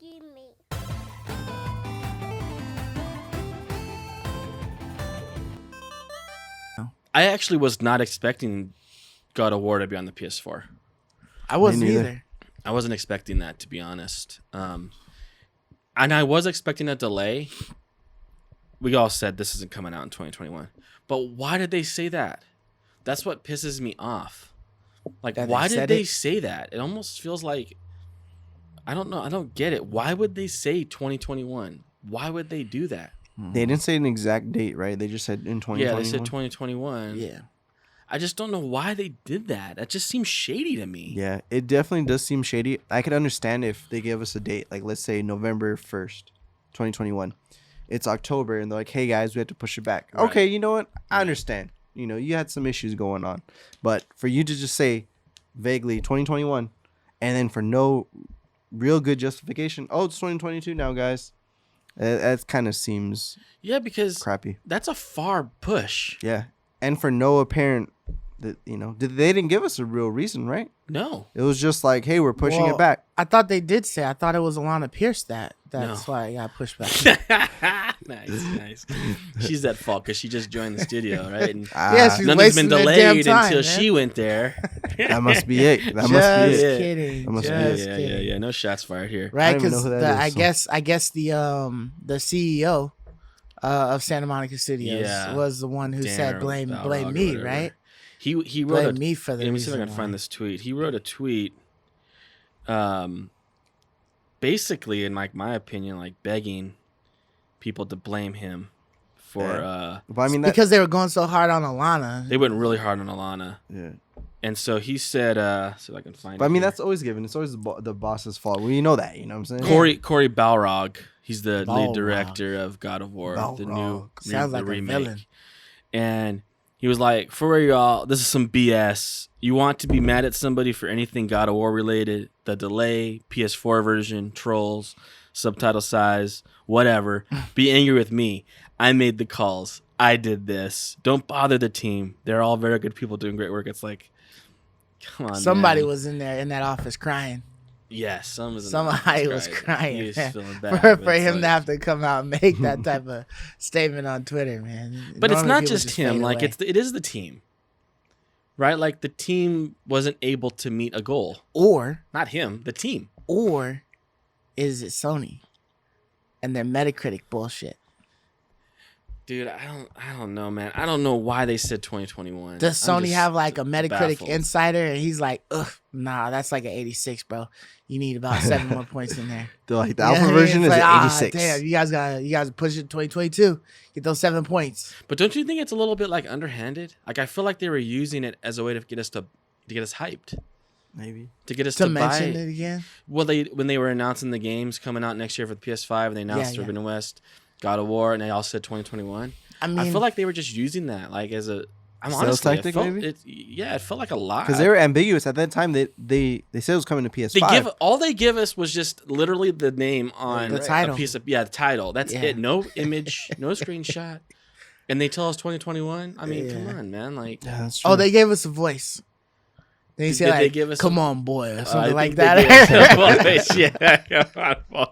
begging me. I actually was not expecting God of War to be on the PS4. I wasn't neither. either. I wasn't expecting that, to be honest. And I was expecting a delay. We all said this isn't coming out in 2021. But why did they say that? That's what pisses me off. Like, That they why did said they it? say that? It almost feels like, I don't know. I don't get it. Why would they say 2021? Why would they do that? They didn't say an exact date, right? They just said in 2021. Yeah, they said 2021. Yeah. I just don't know why they did that. That just seems shady to me. Yeah, it definitely does seem shady. I could understand if they give us a date, like let's say November 1st, 2021. It's October, and they're like, hey guys, we have to push it back. Right. Okay, you know what? I understand. You know, you had some issues going on. But for you to just say vaguely 2021, and then for no real good justification, oh, it's 2022 now, guys. That kind of seems Yeah, because crappy. that's a far push. Yeah. And for no apparent, that they didn't give us a real reason, right? No. It was just like, hey, we're pushing Well, it back. I thought they did say. I thought it was Alana Pierce that's why I got pushed back. Nice. She's at fault because she just joined the studio, right? And Yeah, she's nothing's been wasting their damn delayed time, until man. she went there. That must be it. That Just must be it. kidding. That must be Just it. kidding. Yeah. No shots fired here. Right, don't even know because who that is, I guess the CEO of Santa Monica Studios Yeah. was the one who said blame Balrog or me, whatever. right? He Blame wrote me for the Let me see if I reason can why. find this tweet. He wrote a tweet, basically, in like my opinion, like begging people to blame him for. Yeah. But I mean, that, Because they were going so hard on Alana. They went really hard on Alana, yeah. and so he said, "See if I can find." But I it mean, here. that's always given. It's always the boss's fault. Well, you know that. You know what I'm saying? Corey Balrog. He's the lead Balrog. director of God of War, the new Sounds the like a remake. villain. And he was like, "For y'all, this is some BS. You want to be mad at somebody for anything God of War related? The delay, PS4 version, trolls, subtitle size, whatever. Be angry with me. I made the calls. I did this. Don't bother the team. They're all very good people doing great work." It's like, come on, Somebody man. was in there in that office crying. Yes, Somebody was crying. He was man. feeling bad, for but it's him like- to have to come out and make that type of statement on Twitter, man. But it's Normally not people just him. fade Like away. it is the team, right? Like the team wasn't able to meet a goal. or Not him. The team. is it Sony and their Metacritic bullshit? Dude, I don't know, man. I don't know why they said 2021. Does I'm Sony just have like a Metacritic baffled. insider and he's like, ugh, nah, that's like an 86, bro. You need about 7 more points in there. They're like, the You know alpha what I mean? version It's is like, at 86. Damn, you guys push it to 2022. Get those 7 points. But don't you think it's a little bit like underhanded? Like I feel like they were using it as a way to get us hyped, Maybe. to get us To to mention buy. it again. Well, when they were announcing the games coming out next year for the PS5, and they announced Yeah, yeah. Forbidden West, God of War, and they all said 2021. I mean, I feel like they were just using that like as a. I'm Sales honestly, tactic, it felt, maybe? it felt like a lie. Because they were ambiguous at that time. They said it was coming to PS5. All they give us was just literally the name on The title. a piece of the title. That's Yeah. it. No image, no screenshot, and they tell us 2021. I mean, come Yeah. on, man. Like, Yeah, that's true. oh, they gave us a voice. They Did say they like, give us "Come a- on, boy," or I something like think they gave us that. a voice. Yeah, come on.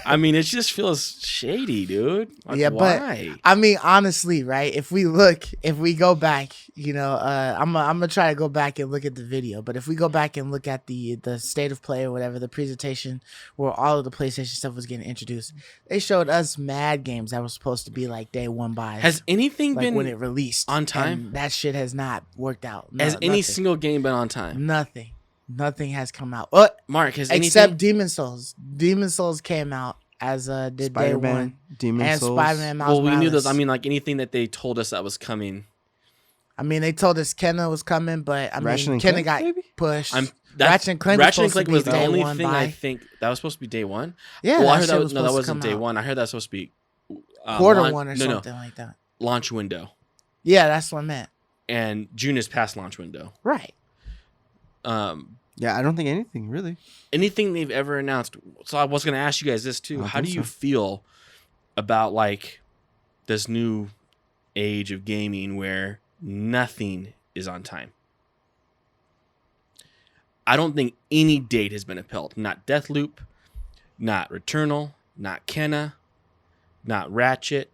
I mean, it just feels shady, dude. Like, Yeah, but- why? I mean, honestly, right? If we go back, I'm gonna try to go back and look at the video. But if we go back and look at the state of play or whatever, the presentation where all of the PlayStation stuff was getting introduced, they showed us mad games that was supposed to be like day one buys. Has anything like been when it released on time? and that shit has not worked out. Has any nothing. single game been on time? Nothing has come out. What? Mark, has Except anything? Demon Souls. Demon Souls came out as did day Spider-Man, one. Demon And Souls. Spider-Man Miles Well, we knew Morales. those. I mean, like anything that they told us that was coming. I mean, they told us Kenna was coming, but I Ratchet mean, and Kenna Clank, got maybe? pushed. That's- Ratchet and Clank Ratchet and was supposed Clank to was be the day only one thing I buy. think that was supposed to be day one. Yeah, Well, I that heard shit that was no, that supposed to wasn't come day out. one. I heard that was supposed to be Quarter launch- one or no, something like that. launch window, Yeah, that's what I meant. and June is past launch window. Right. Yeah, I don't think anything really. Anything they've ever announced. So I was going to ask you guys this I too. don't How do think you so. feel about like this new age of gaming where nothing is on time? I don't think any date has been upheld. Not Deathloop, Not Returnal, not Kenna, not Ratchet,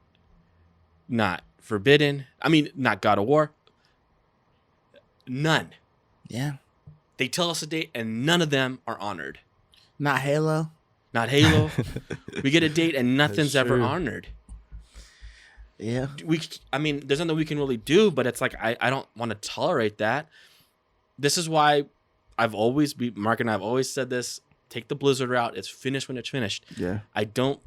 not Forbidden. I mean, not God of War. None. Yeah. They tell us a date, and none of them are honored. Not Halo. Not Halo. We get a date, and nothing's That's ever true. honored. Yeah. I mean, there's nothing we can really do, but it's like I don't want to tolerate that. This is why Mark and I have always said this. Take the Blizzard route. It's finished when it's finished. Yeah. I don't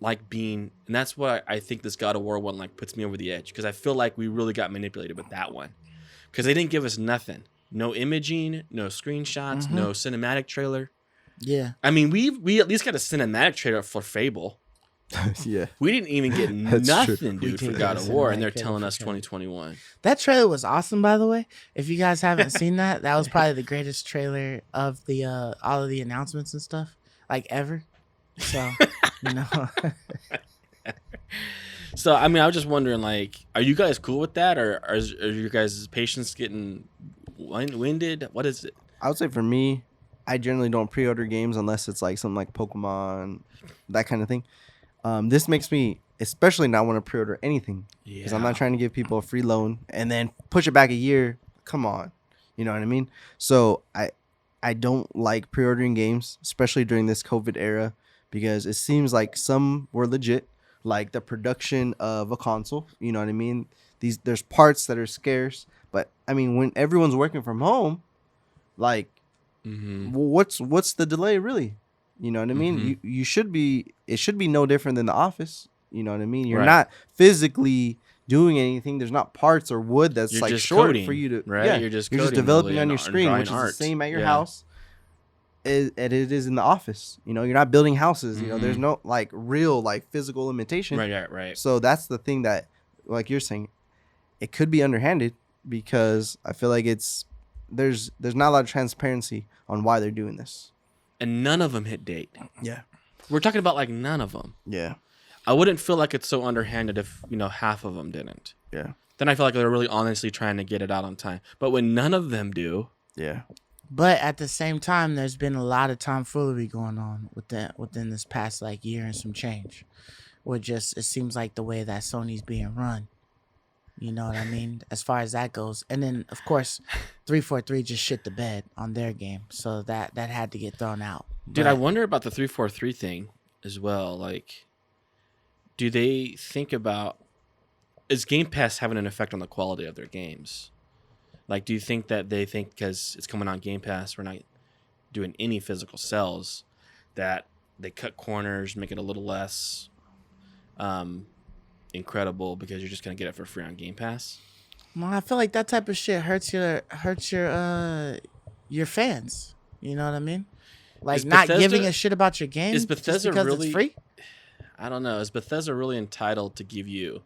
like being, and that's why I think this God of War one like puts me over the edge, because I feel like we really got manipulated with that one, because they didn't give us nothing, no imaging, no screenshots, no cinematic trailer. Yeah. I mean, we at least got a cinematic trailer for Fable. Yeah. We didn't even get That's nothing, true. dude, for did God get of a War, and they're cinematic trailer telling for us Fable. 2021. That trailer was awesome, by the way. If you guys haven't seen that, that was probably the greatest trailer of the all of the announcements and stuff, like ever. So, you know. So, I mean, I was just wondering, like, are you guys cool with that, or are you guys' patience getting winded? What is it? I would say for me, I generally don't pre-order games unless it's like something like Pokemon, that kind of thing. This makes me especially not want to pre-order anything because I'm not trying to give people a free loan and then push it back a year. Come on, you know what I mean? So I don't like pre-ordering games, especially during this COVID era, because it seems like some were legit, like the production of a console. You know what I mean? There's parts that are scarce, but I mean when everyone's working from home, like. Mm-hmm. What's the delay really? You know what I mean? Mhm. You should be, it should be no different than the office. You know what I mean? You're Right. not physically doing anything. There's not parts or wood that's You're like just short coding, for you to right? Yeah, You're just developing coding on your and screen, drawing which is art. the same at your Yeah. house as it is in the office. You know, you're not building houses. You know, there's Mhm. no like real like physical limitation. Right. So that's the thing that, like you're saying, it could be underhanded because I feel like there's not a lot of transparency on why they're doing this. And none of them hit date. Yeah. We're talking about like none of them. Yeah. I wouldn't feel like it's so underhanded if, half of them didn't. Yeah. Then I feel like they're really honestly trying to get it out on time. But when none of them do, Yeah. But at the same time, there's been a lot of tomfoolery going on within this past like year and some change. It seems like the way that Sony's being run. You know what I mean? As far as that goes. And then of course 343 just shit the bed on their game. So that had to get thrown out. dude, But I wonder about the 343 thing as well. Like, do they think about, is Game Pass having an effect on the quality of their games? Like, do you think that they think because it's coming on Game Pass, we're not doing any physical sales, that they cut corners, make it a little less incredible because you're just gonna get it for free on Game Pass? well, I feel like that type of shit hurts your fans. You know what I mean? Like Is not Bethesda- giving a shit about your game is just Bethesda because really- it's free. I don't know. Is Bethesda really entitled to give you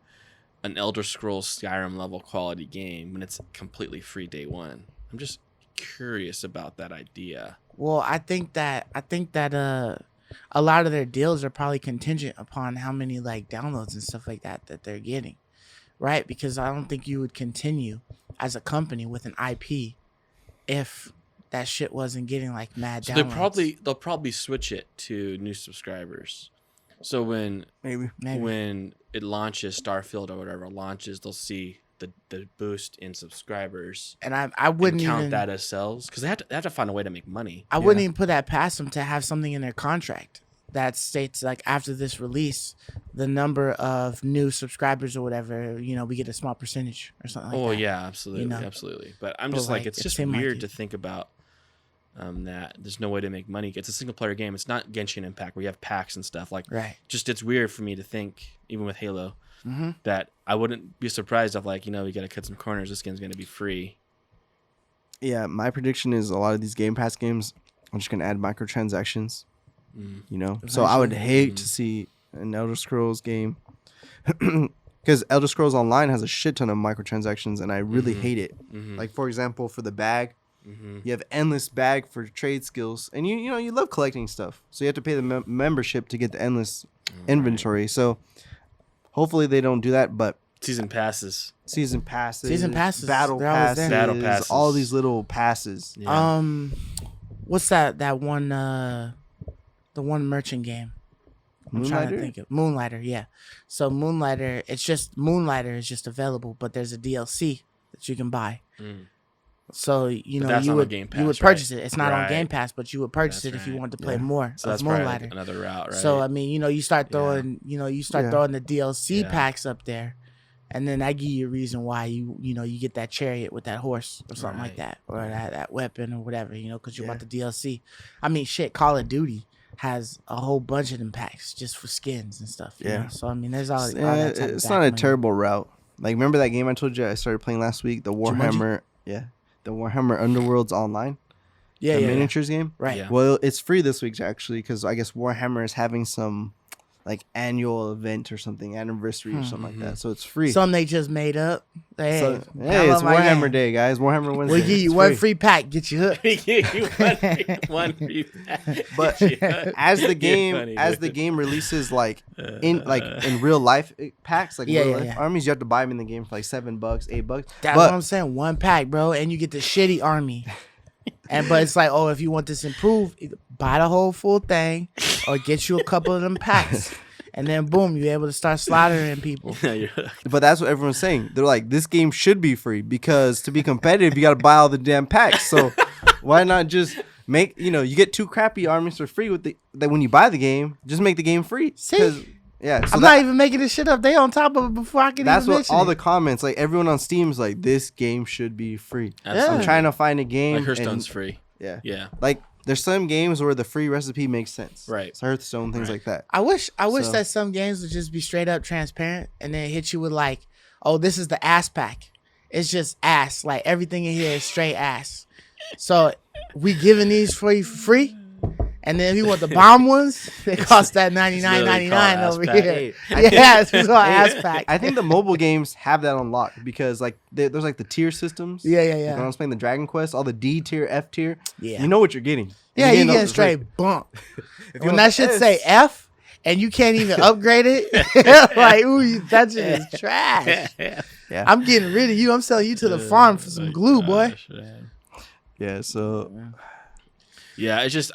an Elder Scrolls Skyrim level quality game when it's completely free day one? I'm just curious about that idea. Well, I think that a lot of their deals are probably contingent upon how many like downloads and stuff like that they're getting, right? Because I don't think you would continue as a company with an IP if that shit wasn't getting like mad So downloads. they'll probably switch it to new subscribers. So when Maybe. it launches, Starfield or whatever launches, they'll see the boost in subscribers And I and wouldn't count even that as sales, because they have to find a way to make money. I wouldn't even put that past them to have something in their contract that states like after this release, the number of new subscribers or whatever, we get a small percentage or something like that. Oh yeah, absolutely, know? absolutely. But I'm But, just like, like, it's it just seemed like weird it- to think about that there's no way to make money. It's a single player game. It's not Genshin Impact where you have packs and stuff. Like, Right. just it's weird for me to think, even with Halo, Mm-hmm. that I wouldn't be surprised if like, we got to cut some corners. This game's going to be free. Yeah, my prediction is a lot of these Game Pass games are just gonna add microtransactions. Mm. So I would Eventually. hate to see an Elder Scrolls game because Elder Scrolls Online has a shit ton of microtransactions, and I really Mhm. hate it. Mm-hmm. Like for example, for the bag, Mm-hmm. you have endless bag for trade skills, and you love collecting stuff, so you have to pay the membership to get the endless inventory. So hopefully they don't do that, but Season passes. season passes, Battle passes. Battle passes. all these little passes. Yeah. What's that one The one merchant game. I'm trying to think of Moonlighter, yeah. So Moonlighter, Moonlighter is just available, but there's a DLC that you can buy. So you know you would purchase it. It's not on Game Pass, but you would purchase it if you wanted to play more so of that's Moonlighter. Another route, right? So I mean, you start throwing, throwing the DLC packs up there, and then that give you a reason why you get that chariot with that horse or something like that, or that weapon or whatever, because you want the DLC. I mean, shit, Call of Duty has a whole bunch of them packs just for skins and stuff. You know? So I mean, there's all that type it's of not a money. terrible route. Like, remember that game I told you I started playing last week, the Warhammer, the Warhammer Underworlds Online, the miniatures game, right? Yeah. Well, it's free this week actually because I guess Warhammer is having some like annual event or something, anniversary or something like that. So it's free. Some they just made up. Hey, it's Warhammer Day, guys. Warhammer Wednesday. We'll give you one free pack, get you hooked. one free pack. But as the game releases like in real life packs, like real life armies, you have to buy them in the game for like $7, $8. That's what I'm saying. One pack, bro, and you get the shitty army. But it's like, if you want this improved, buy the whole full thing or get you a couple of them packs. And then boom, you're able to start slaughtering people. But that's what everyone's saying. They're like, this game should be free because to be competitive, you got to buy all the damn packs. So why not just make, you get 2 crappy armies for free that when you buy the game, just make the game free. See? Yeah, so I'm not even making this shit up. They on top of it before I can even mention it. That's what all the comments, like everyone on Steam is like, this game should be free. I'm trying to find a game. Like Hearthstone's free. Yeah. Like there's some games where the free recipe makes sense. Right. So Hearthstone, things like that. I wish that some games would just be straight up transparent and then hit you with like, this is the ass pack. It's just ass. Like everything in here is straight ass. So we giving these for you for free. And then if you want the bomb ones, they cost that $99.99 over here. It's called ass pack. I think the mobile games have that unlocked because like there's like the tier systems. Yeah. Like, when I was playing the Dragon Quest, all the D tier, F tier. Yeah. You know what you're getting. Yeah, you get straight bump. When that shit say F and you can't even upgrade it, like, ooh, that shit is trash. Yeah. I'm getting rid of you. I'm selling you to the farm for some glue, boy. Yeah, so... Yeah, it was just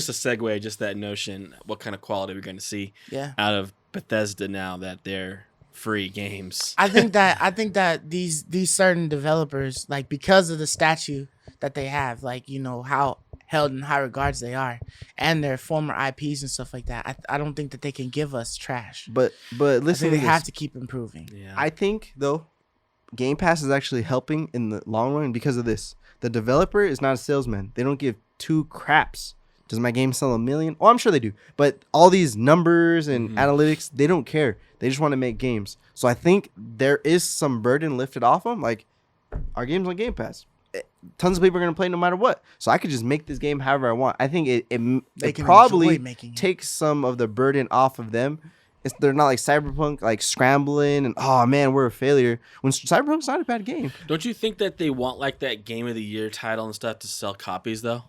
a segue, just that notion, what kind of quality we're going to see out of Bethesda now that they're free games. I think that these certain developers, like because of the statue that they have, like how held in high regards they are, and their former IPs and stuff like that, I don't think that they can give us trash. But listen, they have to keep improving. Yeah. I think though, Game Pass is actually helping in the long run because of this. The developer is not a salesman. They don't give 2 craps. Does my game sell 1 million? Oh, I'm sure they do. But all these numbers and analytics, they don't care. They just want to make games. So I think there is some burden lifted off them. Like, our game's on Game Pass. Tons of people are going to play no matter what. So I could just make this game however I want. I think it probably takes some of the burden off of them. They're not like Cyberpunk, like scrambling and, oh, man, we're a failure. When Cyberpunk's not a bad game. Don't you think that they want like that Game of the Year title and stuff to sell copies, though?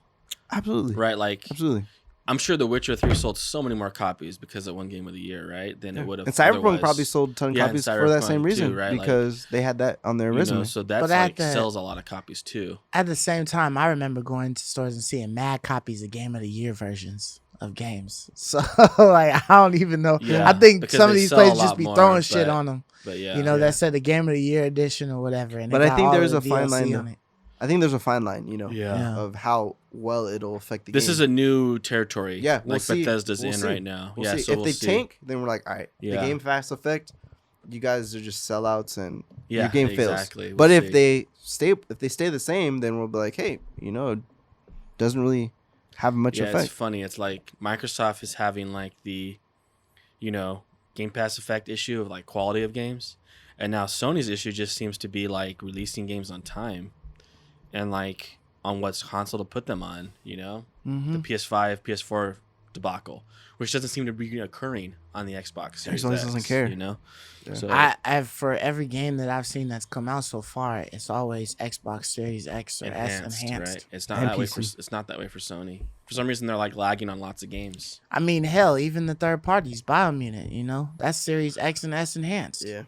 Absolutely. Right? Like, absolutely. I'm sure The Witcher 3 sold so many more copies because it won Game of the Year, right? Than it would have. And Cyberpunk probably sold a ton of copies for that same reason, too, right? Because they had that on their resume. So that's sells a lot of copies too. At the same time, I remember going to stores and seeing mad copies of Game of the Year versions of games. So like, I don't even know. Yeah, I think some of these places just be throwing shit on them. But yeah, that said the Game of the Year edition or whatever. And but I think there's a fine line. I think there's a fine line, of how well it'll affect the game. This is a new territory. Yeah, Bethesda's in right now. We'll see. So if they tank, then we're like, all right, the Game Pass effect, you guys are just sellouts and your game fails. But if they stay the same, then we'll be like, hey, it doesn't really have much effect. It's funny. It's like Microsoft is having like the, Game Pass effect issue of like quality of games, and now Sony's issue just seems to be like releasing games on time. And like on what console to put them on, the PS5, PS4 debacle, which doesn't seem to be occurring on the Xbox Series X. Doesn't care, Yeah. So I've for every game that I've seen that's come out so far, it's always Xbox Series X or S enhanced. Right? It's not that way it's not that way for Sony. For some reason, they're like lagging on lots of games. I mean, hell, even the third parties, Biomutant, that's Series X and S enhanced. Yeah.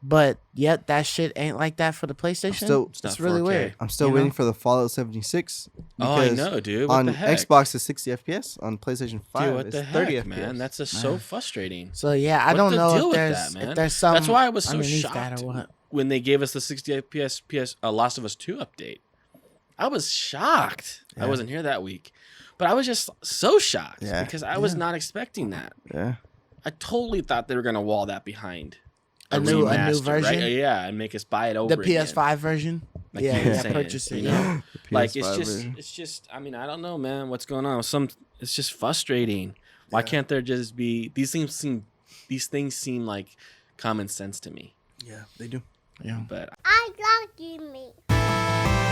But yet that shit ain't like that for the PlayStation. It's not It's really 4K. weird. I'm still You waiting know? for the Fallout 76. Oh, I because know, dude. What on the heck? Xbox it's 60 FPS. On PlayStation 5 Dude, what it's the 30 heck, FPS. man? That's just so frustrating. So yeah, I What's don't the know deal if with there's that, man? if there's some. That's why I was so underneath shocked that or what. when they gave us the 60 FPS Last of Us 2 update. I was shocked. I Yeah. wasn't here that week, but I was just so shocked Yeah. because I was not expecting that. Yeah. I totally thought they were gonna wall that behind A new remaster, version? Right? Yeah, and make us buy it over The again. PS5 version. Like Yeah, you were yeah, saying, purchase it. you Yeah. know? Like PS5 version. it's just. I mean, I don't know, man. What's going on? It's just frustrating. Why Yeah. can't there just be these things seem like common sense to me? Yeah, they do. Yeah. But I love you, me.